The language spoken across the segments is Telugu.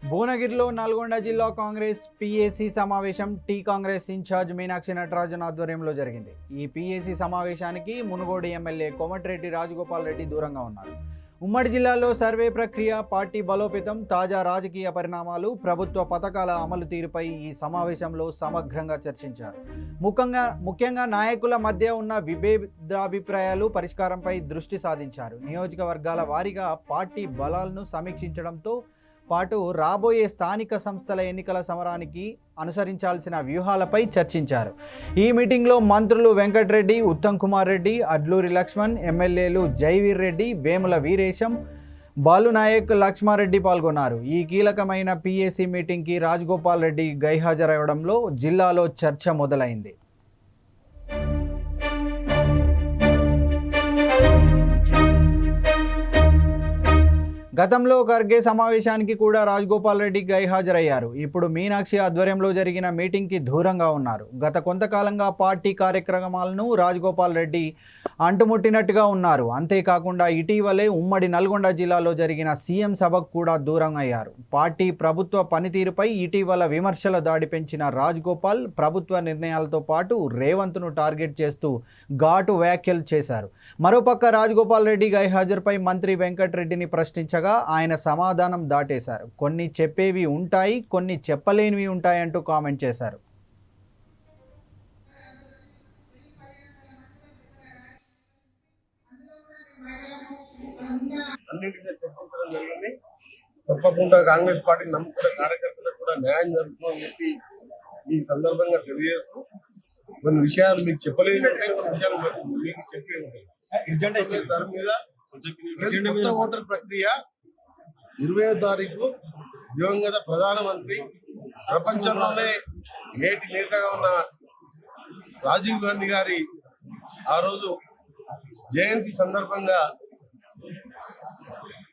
భువనగిరిలో నల్గొండ జిల్లా కాంగ్రెస్ పీఏసీ సమావేశం టీ కాంగ్రెస్ ఇన్ఛార్జ్ మీనాక్షి నటరాజన్ ఆధ్వర్యంలో జరిగింది. ఈ పీఏసీ సమావేశానికి మునుగోడు ఎమ్మెల్యే కోమటిరెడ్డి రాజగోపాల్ రెడ్డి దూరంగా ఉన్నారు. ఉమ్మడి జిల్లాలో సర్వే ప్రక్రియ, పార్టీ బలోపేతం, తాజా రాజకీయ పరిణామాలు, ప్రభుత్వ పథకాల అమలు తీరుపై ఈ సమావేశంలో సమగ్రంగా చర్చించారు. ముఖ్యంగా నాయకుల మధ్య ఉన్న విభేదాభిప్రాయాలు పరిష్కారంపై దృష్టి సాధించారు. నియోజకవర్గాల వారీగా పార్టీ బలాలను సమీక్షించడంతో పాటు రాబోయే స్థానిక సంస్థల ఎన్నికల సమరానికి అనుసరించాల్సిన వ్యూహాలపై చర్చించారు. ఈ మీటింగ్లో మంత్రులు వెంకటరెడ్డి, ఉత్తమ్ కుమార్ రెడ్డి, అడ్లూరి లక్ష్మణ్, ఎమ్మెల్యేలు జైవీర్ రెడ్డి, వేముల వీరేశం, బాలునాయక్, లక్ష్మారెడ్డి పాల్గొన్నారు. ఈ కీలకమైన పీఏసీ మీటింగ్కి రాజగోపాల్ రెడ్డి గైహాజరవడంలో జిల్లాలో చర్చ మొదలైంది. గతంలో ఖర్గే సమావేశానికి కూడా రాజగోపాల్ రెడ్డి గైహాజరయ్యారు. ఇప్పుడు మీనాక్షి ఆధ్వర్యంలో జరిగిన మీటింగ్కి దూరంగా ఉన్నారు. గత కొంతకాలంగా పార్టీ కార్యక్రమాలను రాజగోపాల్ రెడ్డి అంటుముట్టినట్టుగా ఉన్నారు. అంతేకాకుండా ఇటీవలే ఉమ్మడి నల్గొండ జిల్లాలో జరిగిన సీఎం సభకు కూడా దూరం అయ్యారు. పార్టీ ప్రభుత్వ పనితీరుపై ఇటీవల విమర్శల దాడి పెంచిన రాజగోపాల్ ప్రభుత్వ నిర్ణయాలతో పాటు రేవంత్ను టార్గెట్ చేస్తూ ఘాటు వ్యాఖ్యలు చేశారు. మరోపక్క రాజగోపాల్ రెడ్డి గైహాజరుపై మంత్రి వెంకటరెడ్డిని ప్రశ్నించగా ఆయన సమాధానం దాటేశారు. కొన్ని చెప్పేవి ఉంటాయి, కొన్ని చెప్పలేనివి ఉంటాయంటూ కామెంట్ చేశారు. తప్పకుండా కాంగ్రెస్ పార్టీ నమ్ముకున్న కార్యకర్తలకు కూడా న్యాయం జరుగుతుందని చెప్పి ఈ సందర్భంగా తెలియజేస్తూ కొన్ని విషయాలు మీకు చెప్పలేదంటే కొన్ని విషయాలు మీకు చెప్పే ఉంటాయి. సార్ మీద ఓటర్ ప్రక్రియ 20వ తారీఖు దివంగత ప్రధానమంత్రి, ప్రపంచంలోనే నేటి నేతగా ఉన్న రాజీవ్ గాంధీ గారి ఆ రోజు జయంతి సందర్భంగా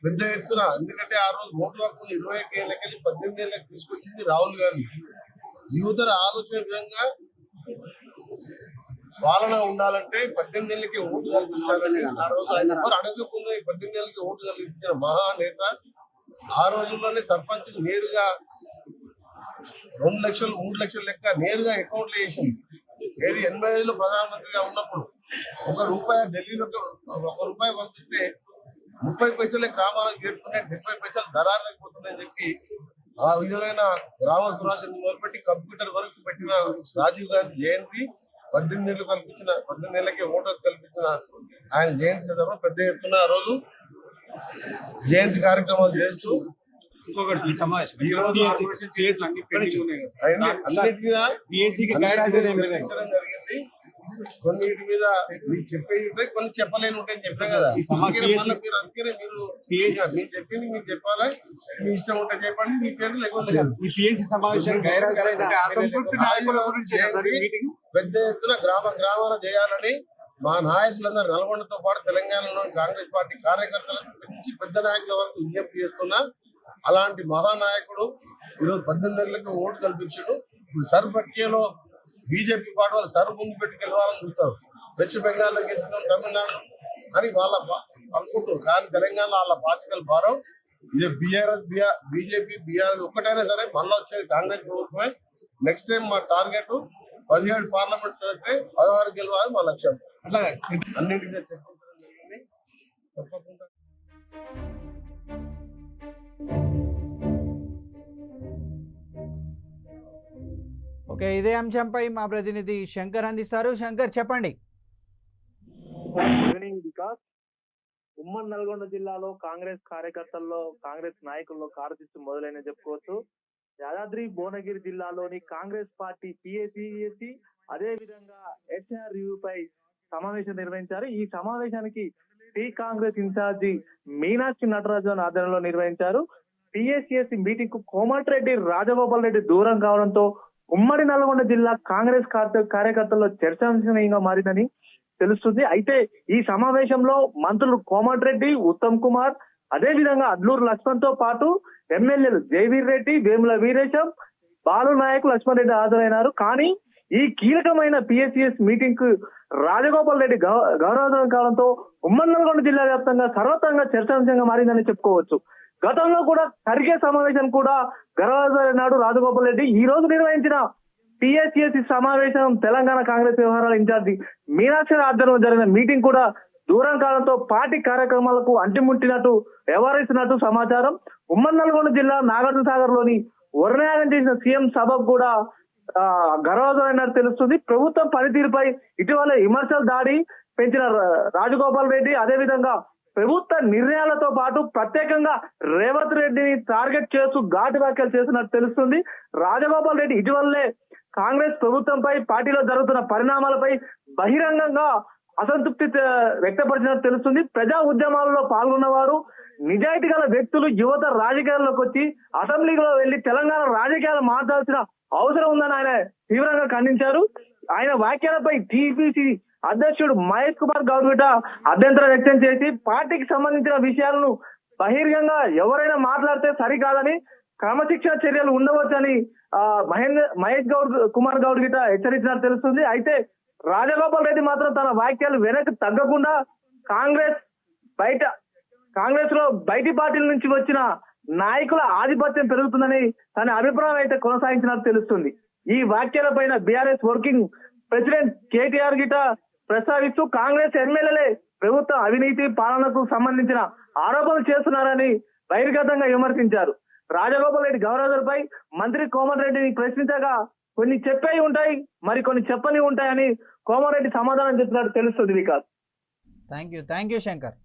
పెద్ద ఎత్తున, ఎందుకంటే ఆ రోజు ఓటు హక్కును 21 ఏళ్ళకెళ్ళి 18 ఏళ్ళకి తీసుకొచ్చింది రాహుల్ గాంధీ. యువతల ఆలోచన విధంగా పాలన ఉండాలంటే 18 ఏళ్ళకి ఓటు కల్పించాలని ఆ రోజు ఆయన ఎవరు అడగకుండా 18 ఏళ్ళకి ఓటు కల్పించిన మహానేత. ఆ రోజుల్లోనే సర్పంచ్ నేరుగా 2 లక్షలు 3 లక్షల లెక్క నేరుగా అకౌంట్లు వేసింది. ఏది 85లో ప్రధానమంత్రిగా ఉన్నప్పుడు ₹1 ఢిల్లీలోకి ₹1 పంపిస్తే 30 పైసలే గ్రామాలకు చేరుతున్నాయి, 70 పైసలు దళారులకు పోతుందని చెప్పి ఆ విధమైన గ్రామ స్వరాజ్యాన్ని మొదలుపెట్టి కంప్యూటర్ వరకు పెట్టిన రాజీవ్ గాంధీ జయంతి 18 ఏళ్ళు కల్పించిన 18 ఏళ్ళకి ఓటు కల్పించిన ఆయన జయంతి సందర్భంగా పెద్ద ఎత్తున ఆ రోజు జయంతి కార్యక్రమాలు చేస్తూ జరిగింది. కొన్నిటి మీద మీకు చెప్పేవి ఉంటాయి, కొన్ని చెప్పలేని ఉంటాయని చెప్పాం కదా. మీరు అందుకనే మీరు చెప్పింది మీకు చెప్పాలి. మీ ఇష్టం ఉంటే చెప్పండి, మీ పేరు లేకపోతే పెద్ద ఎత్తున గ్రామాల చేయాలని మా నాయకులందరూ నల్గొండతో పాటు తెలంగాణలోని కాంగ్రెస్ పార్టీ కార్యకర్తలకు నుంచి పెద్ద నాయకుల వరకు విజ్ఞప్తి చేస్తున్నా. అలాంటి మహానాయకుడు ఈరోజు 18 ఏళ్ళకి ఓటు కల్పించాడు. ఇప్పుడు సర్ ప్రక్రియలో బీజేపీ పార్టీ వాళ్ళు సర్ ముందు పెట్టి గెలవాలని చూస్తారు. వెస్ట్ బెంగాల్లో గెలిచిన తమిళనాడు అని వాళ్ళ అనుకుంటారు, కానీ తెలంగాణలో వాళ్ళ బాధ్యతలు భారం. ఇదే బీజేపీ బీఆర్ఎస్ ఒక్కటైనా సరే మళ్ళీ వచ్చేది కాంగ్రెస్ ప్రభుత్వమే. నెక్స్ట్ టైం మా టార్గెట్ 17 పార్లమెంట్ అయితే 16 గెలవాలి మా లక్ష్యం. అన్నింటి మీద చర్చించడం జరిగింది. తప్పకుండా ఓకే, ఇదే అంశంపై మా ప్రతినిధి శంకర్ అందిస్తారు. శంకర్, చెప్పండి. వికాస్, ఉమ్మడి నల్గొండ జిల్లాలో కాంగ్రెస్ కార్యకర్తల్లో, కాంగ్రెస్ నాయకుల్లో కారచిచ్చు మొదలైన చెప్పుకోవచ్చు. యాదాద్రి భువనగిరి జిల్లాలోని కాంగ్రెస్ పార్టీ పీఏసీ అదే విధంగా హెచ్ఆర్ రివ్యూపై సమావేశం నిర్వహించారు. ఈ సమావేశానికి టీ కాంగ్రెస్ ఇన్ఛార్జి మీనాక్షి నటరాజన్ ఆధ్వర్యంలో నిర్వహించారు. పీఏసీ మీటింగ్ కు కోమటిరెడ్డి రాజగోపాల్ రెడ్డి దూరం కావడంతో ఉమ్మడి నల్గొండ జిల్లా కాంగ్రెస్ కార్యకర్తల్లో చర్చాంశనీయంగా మారిందని తెలుస్తుంది. అయితే ఈ సమావేశంలో మంత్రులు కోమటిరెడ్డి, ఉత్తమ్ కుమార్, అదే విధంగా అడ్లూరు లక్ష్మణ్ తో పాటు ఎమ్మెల్యేలు జైవీర్ రెడ్డి, వేముల వీరేశం, బాలునాయక్, లక్ష్మారెడ్డి హాజరైనారు. కానీ ఈ కీలకమైన పీఏసీఎస్ మీటింగ్ కు రాజగోపాల్ రెడ్డి గౌరవం కావడంతో ఉమ్మడి నల్గొండ జిల్లా వ్యాప్తంగా సర్వత్రంగా చర్చాంశంగా మారిందని చెప్పుకోవచ్చు. గతంలో కూడా ఖర్గే సమావేశం కూడా గర్వనాడు రాజగోపాల్ రెడ్డి ఈ రోజు నిర్వహించిన టీఎస్సీఎస్సీ సమావేశం తెలంగాణ కాంగ్రెస్ వ్యవహారాల ఇన్ఛార్జి మీనాక్షి ఆధ్వర్యంలో జరిగిన మీటింగ్ కూడా దూరం కాలంతో పార్టీ కార్యక్రమాలకు అంటిముట్టినట్టు వ్యవహరిస్తున్నట్టు సమాచారం. ఉమ్మడి నల్గొండ జిల్లా నాగార్జున సాగర్ లోని వర్ణయాగం చేసిన సీఎం సభకు కూడా గర్వమైనట్టు తెలుస్తుంది. ప్రభుత్వం పనితీరుపై ఇటీవల విమర్శలు దాడి పెంచిన రాజగోపాల్ రెడ్డి అదేవిధంగా ప్రభుత్వ నిర్ణయాలతో పాటు ప్రత్యేకంగా రేవంత్ రెడ్డిని టార్గెట్ చేస్తూ ఘాటు వ్యాఖ్యలు చేస్తున్నట్టు తెలుస్తుంది. రాజగోపాల్ రెడ్డి ఇటీవలే కాంగ్రెస్ ప్రభుత్వంపై పార్టీలో జరుగుతున్న పరిణామాలపై బహిరంగంగా అసంతృప్తి వ్యక్తపరిచినట్టు తెలుస్తుంది. ప్రజా ఉద్యమాలలో పాల్గొన్నవారు నిజాయితీ గల వ్యక్తులు యువత రాజకీయాల్లోకి వచ్చి అసెంబ్లీలో వెళ్లి తెలంగాణ రాజకీయాలు మార్చాల్సిన అవసరం ఉందని ఆయన తీవ్రంగా ఖండించారు. ఆయన వ్యాఖ్యలపై టీపీసీ అధ్యక్షుడు మహేష్ కుమార్ గౌడ్ గిట అభ్యంతరం వ్యక్తం చేసి పార్టీకి సంబంధించిన విషయాలను బహిరంగంగా ఎవరైనా మాట్లాడితే సరికాదని క్రమశిక్షణ చర్యలు ఉండవచ్చని మహేష్ కుమార్ గౌడ్ గిట హెచ్చరించినట్టు తెలుస్తుంది. అయితే రాజగోపాల్ రెడ్డి మాత్రం తన వ్యాఖ్యలు వెనక్కి తగ్గకుండా కాంగ్రెస్ లో బయటి పార్టీల నుంచి వచ్చిన నాయకుల ఆధిపత్యం పెరుగుతుందని తన అభిప్రాయం అయితే కొనసాగించినట్టు తెలుస్తుంది. ఈ వ్యాఖ్యలపైన బీఆర్ఎస్ వర్కింగ్ ప్రెసిడెంట్ కేటీఆర్ గిట ప్రస్తావిస్తూ కాంగ్రెస్ ఎమ్మెల్యేలే ప్రభుత్వ అవినీతి పాలనకు సంబంధించిన ఆరోపణలు చేస్తున్నారని బహిర్గతంగా విమర్శించారు. రాజగోపాల్ రెడ్డి గౌరవపై మంత్రి కోమటిరెడ్డిని ప్రశ్నించగా కొన్ని చెప్పేవి ఉంటాయి, మరి కొన్ని చెప్పని ఉంటాయని కోమటిరెడ్డి సమాధానం చెప్పినట్టు తెలుస్తుంది. Vikas, thank you Shankar.